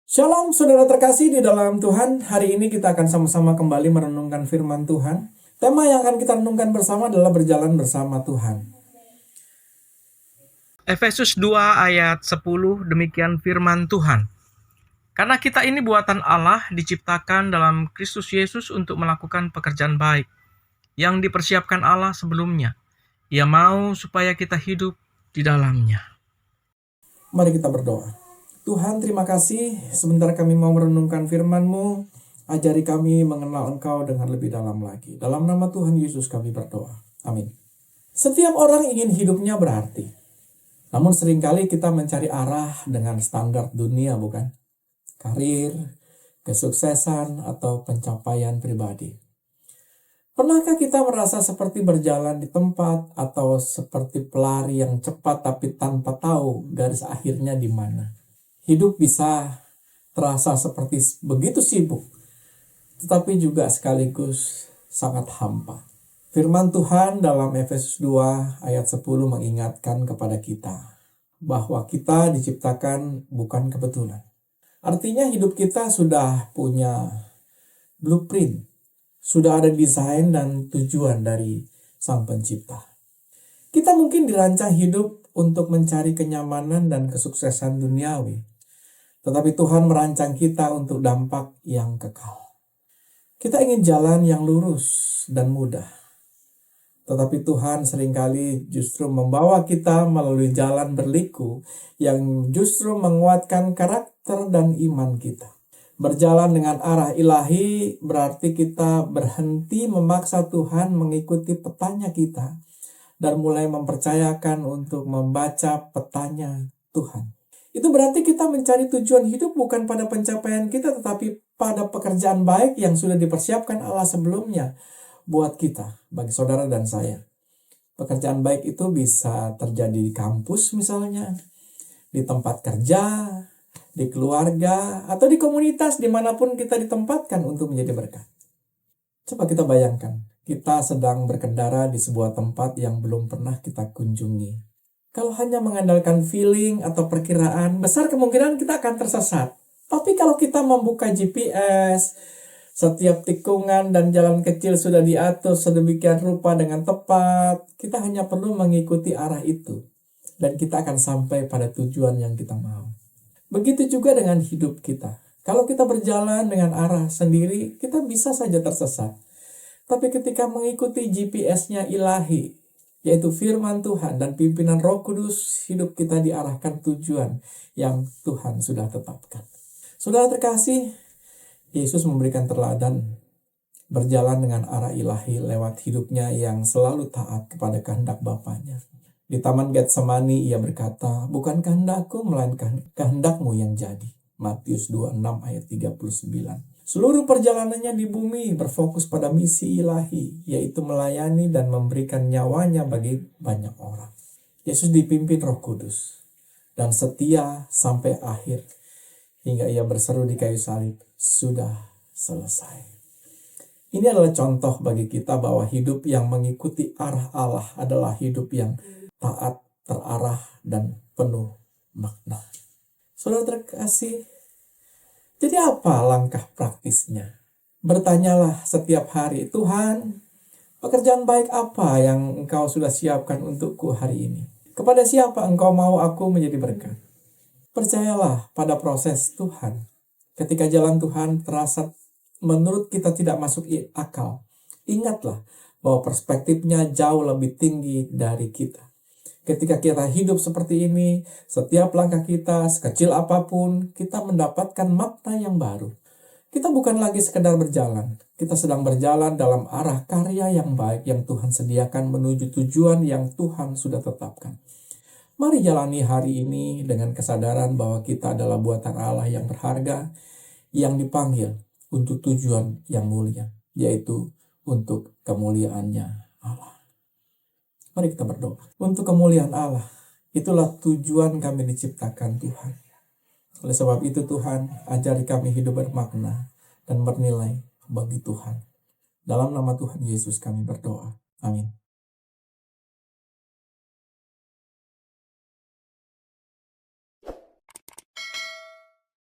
Shalom saudara terkasih di dalam Tuhan. Hari ini kita akan sama-sama kembali merenungkan firman Tuhan. Tema yang akan kita renungkan bersama adalah berjalan bersama Tuhan. Efesus 2 ayat 10, demikian firman Tuhan. Karena kita ini buatan Allah, diciptakan dalam Kristus Yesus untuk melakukan pekerjaan baik yang dipersiapkan Allah sebelumnya. Ia mau supaya kita hidup di dalamnya. Mari kita berdoa. Tuhan, terima kasih sebentar kami mau merenungkan firman-Mu. Ajari kami mengenal Engkau dengan lebih dalam lagi. Dalam nama Tuhan Yesus kami berdoa. Amin. Setiap orang ingin hidupnya berarti. Namun seringkali kita mencari arah dengan standar dunia, bukan? Karir, kesuksesan, atau pencapaian pribadi. Pernahkah kita merasa seperti berjalan di tempat atau seperti pelari yang cepat tapi tanpa tahu garis akhirnya di mana? Hidup bisa terasa seperti begitu sibuk, tetapi juga sekaligus sangat hampa. Firman Tuhan dalam Efesus 2 ayat 10 mengingatkan kepada kita bahwa kita diciptakan bukan kebetulan. Artinya hidup kita sudah punya blueprint, sudah ada desain dan tujuan dari Sang Pencipta. Kita mungkin dirancang hidup untuk mencari kenyamanan dan kesuksesan duniawi, tetapi Tuhan merancang kita untuk dampak yang kekal. Kita ingin jalan yang lurus dan mudah, tetapi Tuhan seringkali justru membawa kita melalui jalan berliku yang justru menguatkan karakter dan iman kita. Berjalan dengan arah ilahi berarti kita berhenti memaksa Tuhan mengikuti petanya kita dan mulai mempercayakan untuk membaca petanya Tuhan. Itu berarti kita mencari tujuan hidup bukan pada pencapaian kita, tetapi pada pekerjaan baik yang sudah dipersiapkan Allah sebelumnya buat kita, bagi saudara dan saya. Pekerjaan baik itu bisa terjadi di kampus misalnya, di tempat kerja, di keluarga, atau di komunitas dimanapun kita ditempatkan untuk menjadi berkat. Coba kita bayangkan, kita sedang berkendara di sebuah tempat yang belum pernah kita kunjungi. Kalau hanya mengandalkan feeling atau perkiraan, besar kemungkinan kita akan tersesat. Tapi kalau kita membuka GPS, setiap tikungan dan jalan kecil sudah diatur sedemikian rupa dengan tepat, kita hanya perlu mengikuti arah itu. Dan kita akan sampai pada tujuan yang kita mau. Begitu juga dengan hidup kita. Kalau kita berjalan dengan arah sendiri, kita bisa saja tersesat. Tapi ketika mengikuti GPS-nya ilahi, yaitu firman Tuhan dan pimpinan Roh Kudus, hidup kita diarahkan tujuan yang Tuhan sudah tetapkan. Saudara terkasih, Yesus memberikan teladan berjalan dengan arah ilahi lewat hidupnya yang selalu taat kepada kehendak Bapanya. Di Taman Getsemani ia berkata, bukan kehendakku melainkan kehendakmu yang jadi. Matius 26 ayat 39. Seluruh perjalanannya di bumi berfokus pada misi ilahi, yaitu melayani dan memberikan nyawanya bagi banyak orang. Yesus dipimpin Roh Kudus dan setia sampai akhir, hingga ia berseru di kayu salib, sudah selesai. Ini adalah contoh bagi kita bahwa hidup yang mengikuti arah Allah adalah hidup yang taat, terarah, dan penuh makna. Saudara terkasih, jadi apa langkah praktisnya? Bertanyalah setiap hari, Tuhan, pekerjaan baik apa yang Engkau sudah siapkan untukku hari ini? Kepada siapa Engkau mau aku menjadi berkat? Percayalah pada proses Tuhan. Ketika jalan Tuhan terasa menurut kita tidak masuk akal, ingatlah bahwa perspektifnya jauh lebih tinggi dari kita. Ketika kita hidup seperti ini, setiap langkah kita, sekecil apapun, kita mendapatkan makna yang baru. Kita bukan lagi sekedar berjalan. Kita sedang berjalan dalam arah karya yang baik yang Tuhan sediakan menuju tujuan yang Tuhan sudah tetapkan. Mari jalani hari ini dengan kesadaran bahwa kita adalah buatan Allah yang berharga, yang dipanggil untuk tujuan yang mulia, yaitu untuk kemuliaannya Allah. Mari kita berdoa. Untuk kemuliaan Allah, itulah tujuan kami diciptakan Tuhan. Oleh sebab itu Tuhan, ajari kami hidup bermakna dan bernilai bagi Tuhan. Dalam nama Tuhan Yesus kami berdoa. Amin.